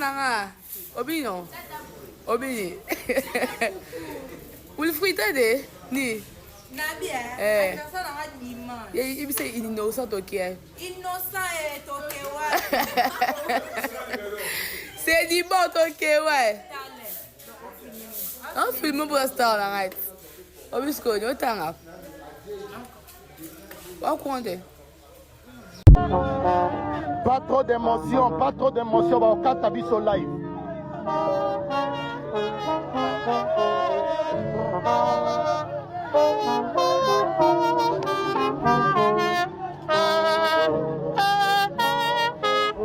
nanga. Obi non. Obi. Wilfried de ni. Nabia. Il say innocent ok. Innocent et ok ouais. C'est du bon ok ouais. Un film pour star la right. Obi sko no tanga. Wa kwande. Pas trop d'émotion, pas trop d'émotion. Bah, au cas tabiso live.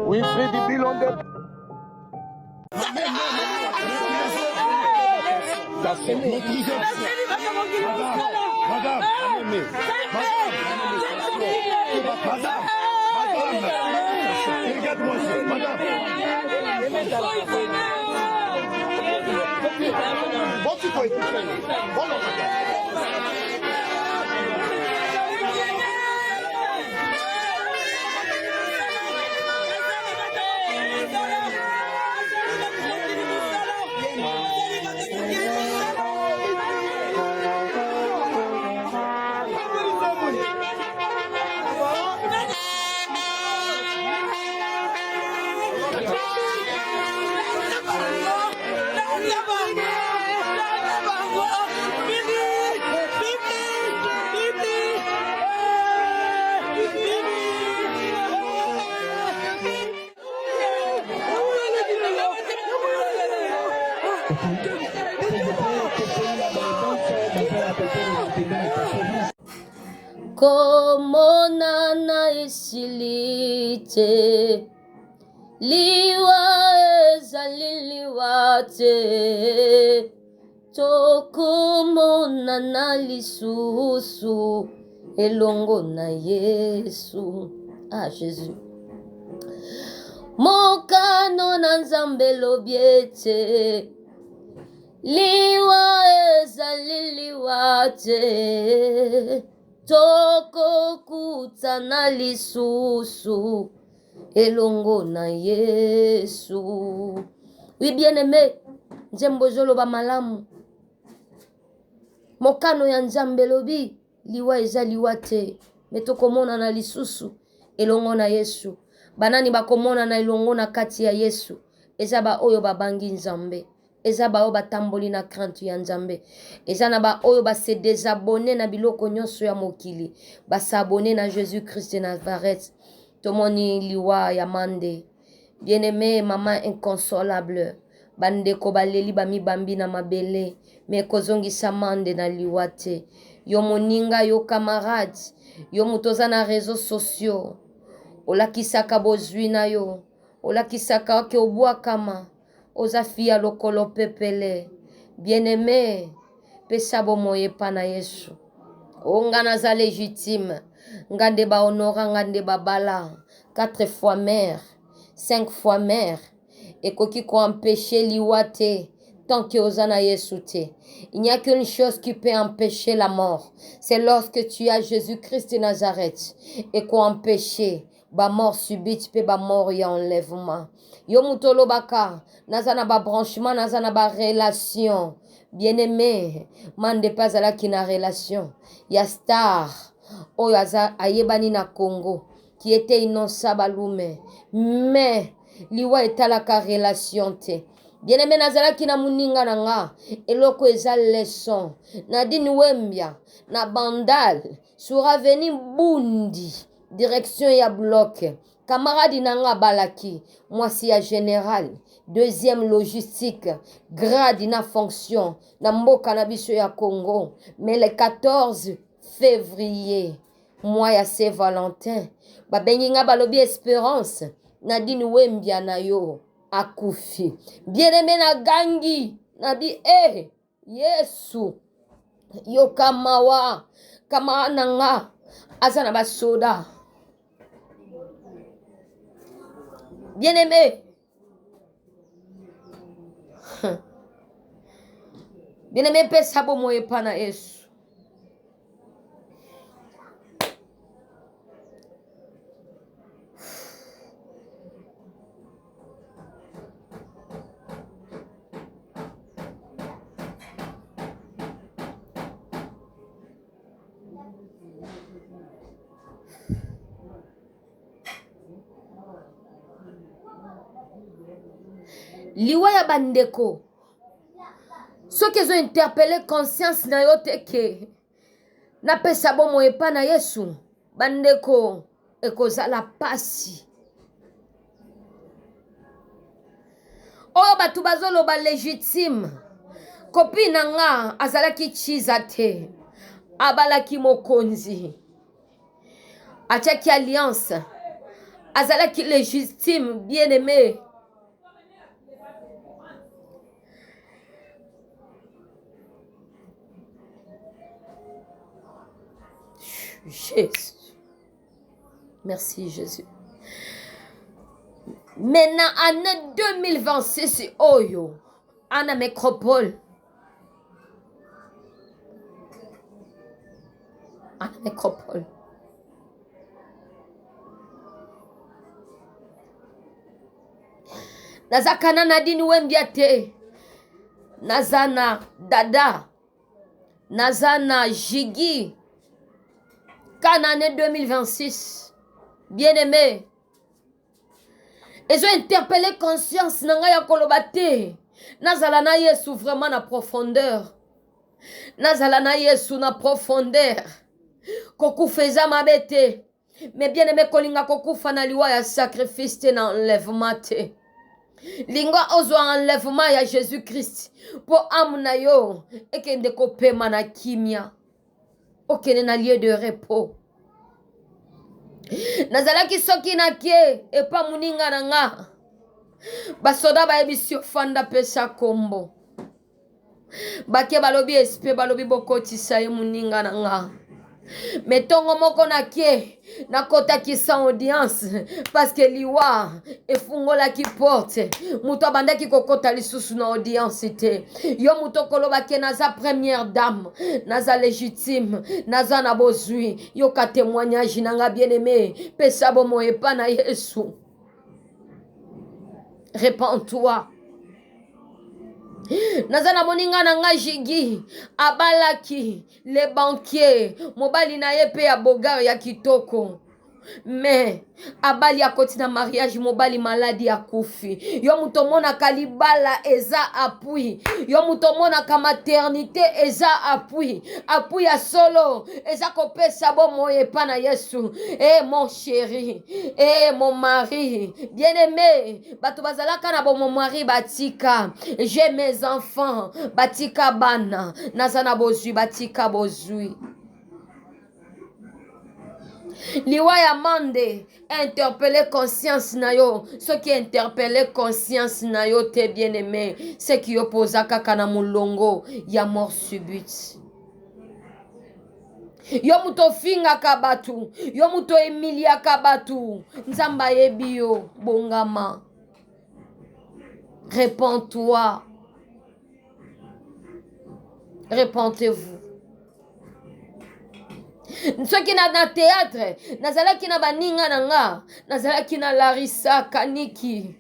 Oui, Freddy Bilon de... Komona na isilite liwa ezali liwa te tokomona na lisusu elongo na Yesu. Ah Jésus. Mokano na Nzambe elobi ete liwa ezali liwa te tokokutana lisusu elongo na Yesu. Oui bien-aimé, Nzembo zoloba malamu. Mokano ya Nzambe elobi liwa eza liwa te me tokomona na lisusu elongo na Yesu. Banani bakomona na elongo na kati ya Yesu eza ba oyo babangi Nzambe. Eza ba oyo batamboli na crainte ya Nzambe. Eza na ba oyo ba se désabonner na biloko nyonso ya mokili. Ba s'abonner na Jésus Christ de Nazareth. Tomoni liwa ya mande. Bien-aimé, maman inconsolable. Bandeko baleli ba mibambi na mabele. Me kozongisa mande na liwa te. Yo moninga, yo camarade. Yo mutoza na réseaux sociaux. Olakisaka bozwi na yo. Olakisaka ke obwakama. Oza fia lokolo pepele. Bien-aimé, pesa bomoye pa na Yesu. Onga naza légitime. Ngande ba honora, ngande ba bala. 4 fois mère, 5 fois mère. Et koki ko empêcher liwate. Tant que osana Yesu te. Il n'y a qu'une chose qui peut empêcher la mort. C'est lorsque tu as Jésus-Christ de Nazareth. Et qu'on empêcher ba mort subite pe ba mort ya enlèvement. Yo mutolo baka nazana ba branchement nazana ba relation. Bien-aimé, mande pas ala ki na relation. Ya star oyo ayebani na Congo qui était innocent balume. Mais liwa etalaka relation te. Bien-aimé nazala ki na muninga na nga eloko eza leçon. Nadine Wembia na Bandal sur avenue Bundi direction ya bloc. Camarade nanga balaki, moi si ya général, deuxième logistique, grade na fonction, na mboka na biso ya Congo. Mais le 14 février, moi ya Saint-Valentin, ba bengi nga balobi espérance, Nadine Wembia na yo akufi. Bien-aimé na gangi, nabi Yesu, yo kamawa, kama nanga, azana ba soda. Bien-aimé. Bien-aimé, pesa bomoye pa na Yesu. liwa ya bandeko soki ezo interpele conscience na yo te ke napesa bomo epa na Yesu bandeko ekozala pasi oyo bato bazoloba légitime kopi na nga azalaki chiza te abalaki mokonzi atiaki alliance azalaki légitime bien aimé Jésus. Merci Jésus. Maintenant, année 2026, Oyo, Anna Métropole. Anna Métropole. Nazakana nadini wembiate. Nazana Dada. Nazana Jigi. Quand année 2026, bien-aimé, ils ont interpellé conscience nanga ya kolobate. Nazala na Yesu vraiment na profondeur. Nazala na Yesu na profondeur. Koku feza mabete. Mais bien-aimé kolinga koku fana liwa ya sacrifice te na enlèvement te. Lingwa ozo enlèvement ya Jésus-Christ. Po amuna yo ekende kopema na kimia. Okene na lieu de repos. Nazalaki soki na kie epa muninga na nga. Basoda ba ebisi ofanda pesa kombo. Bake balobi espe balobi bokotisa ye muninga na nga. Metongo moko na kie na kota ki sans audience parce que liwa efungola ki porte muto abanda ki kokota lisusu na audience te yo muto koloba ke naza première dame naza légitime naza na bozui yo ka témoignage nanga bien-aimé pesa bomo epa na Yesu répands-toi. Nazana moninga na nga Jigi abalaki le banquier mobali na yepe ya bogar ya kitoko mais abali akoti na mariage mobali maladi ya kufi yo muto mona kalibala eza appui yo muto mona ka maternité eza appui ya solo eza kopesa bomo epa na Yesu mon chéri mon mari bien-aimé bato bazalaka na bomo mari batika j'ai mes enfants batika bana nazana bozui batika bozui liwa ya mande interpeller conscience na yo ce qui interpeller conscience na yo te bien-aimé c'est qui opposa kaka na mulongo ya mort subite yo muto finga kabatu yo muto emilia kabatu nzamba yebi yo bongama répands-toi répentez-vous. Soki na théâtre nazalaki na baninga nanga nazalaki na Larissa Kaniki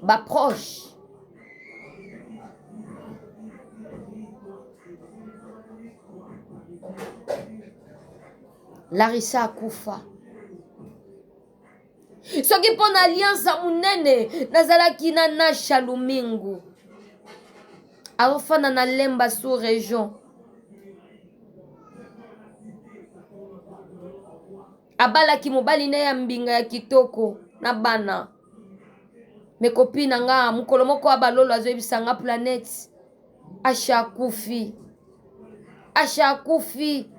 ba proche Larissa akufa soki pona alliance munene nazalaki na Nasha Lumingu afana na Lemba sous région abalaki mobali na ya mbinga ya kitoko na bana mekopi na nga mukolo moko abalolo azoyebisanga planète Asha akufi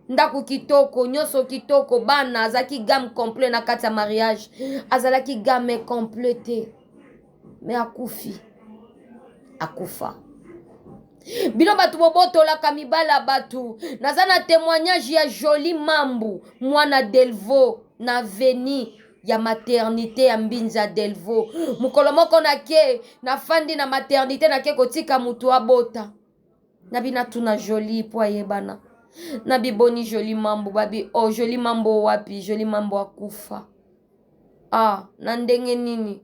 ndako kitoko nyonso kitoko bana azaki gamme complet na kati ya mariage azalaki gamme complete mais akufa bino batu bobotolaka mibala batu naza na témoignage ya Joli Mambu mwana Delvo na veni ya maternité ya Mbinza Delvo mukolo moko nake nafandi na maternité nake kotika mutu abota nabina tuna Joli po ayebana nabi boni Joli Mambu babi Joli Mambu wapi Joli Mambu akufa na ndenge nini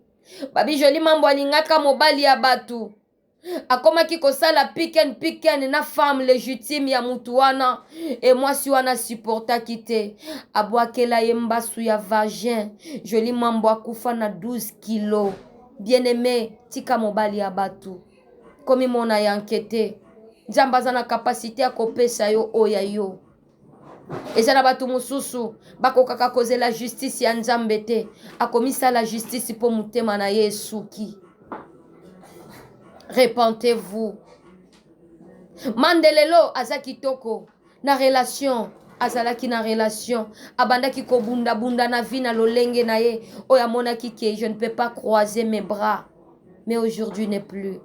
babi Joli Mambu alingaka mobali ya batu akomaki kosala piken na femme légitime ya mutu wana et mwasi wana supportaki te abwakela ye mbasu ya vagin joli mambo akufa na 12 kilo. Bien-aimé, tika mobali ya batu komi mona yanke te. Nzambe aza na kapasité ya kopesa yo oya yo. Eza na batu mususu bakokaka kozela justice ya Nzambe te, akomisa la justice po mutema na ye esuki. Repentez-vous. Mandelelo aza kitoko na relation, azalaki na relation, abandaki ko bunda na vie na lolenge na ye, oya monaki ke je ne peux pas croiser mes bras. Mais aujourd'hui n'est plus.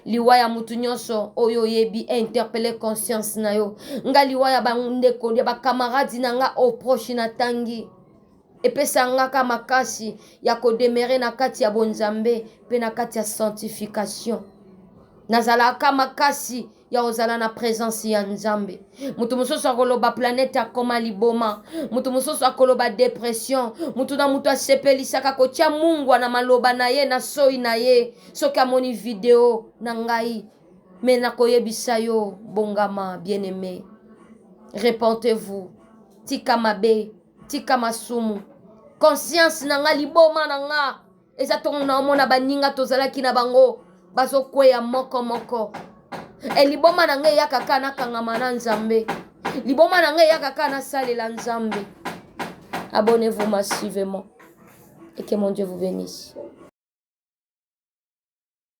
Liwa ya mutu nyonso oyo yebi interpeller conscience na yo. Nga liwa ya bandeko ya ba camarades na nga au proche na tangi. Epesa nga ka makasi ya ko demeurer na kati ya bonzambe pe na kati ya sanctification. Nazalaka makasi ya ozala na présence ya Nzambe. Mutu musoso akoloba planète akoma liboma. Mutu musoso akoloba dépression. Mutu na mutu asepelisaka kotia Mungu na maloba na ye na soi na ye. Soki amoni video na ngai. Mais nakoyebisa yo bongama bien-aimé. Repentez-vous. Tika mabe, tika masumu. Conscience na nga liboma na nga. Eza tongo na omona baninga tozalaki na bango. Bazo kweya moko. E liboma na nge yaka kana kangama na Nzambe. Liboma na nge yaka kana salela Nzambe. Abonnez-vous massivement. Et que mon Dieu vous bénisse.